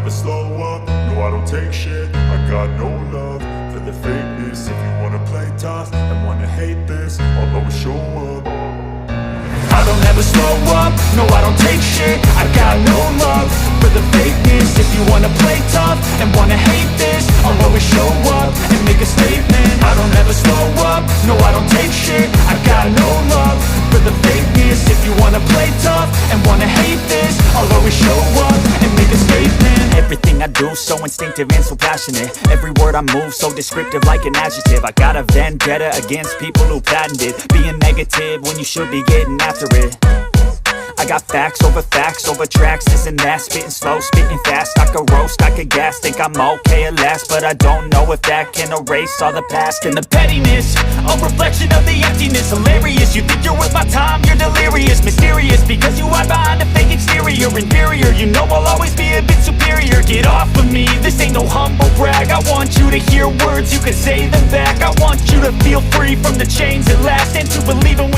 never slow up, no I don't take shit. I got no love for the fakeness. If you wanna play tough and wanna hate this, I'll always show up. I don't ever slow up, no I don't take shit. I got no love for the fakeness. If you wanna play tough and wanna hate this, I'll always show up and make a statement. I don't ever slow up, no I don't take shit. I got no love for the fakeness. If you wanna play tough and wanna hate this, I'll always show up and make a statement. Everything I do so instinctive and so passionate. Every word I move so descriptive like an adjective. I got a vendetta against people who patented being negative when you should be getting after it. I got facts over tracks, this and that. Spitting slow, spitting fast. I could roast, I could gas. Think I'm okay at last, but I don't know if that can erase all the past. And the pettiness, a reflection of the emptiness. Hilarious, you think you're worth my time, you're delirious. Mysterious, because you hide behind a fake exterior. Inferior, you know I'll always be a bit superior. Get off of me, this ain't no humble brag. I want you to hear words, you can say them back. I want you to feel free from the chains at last, and to believe in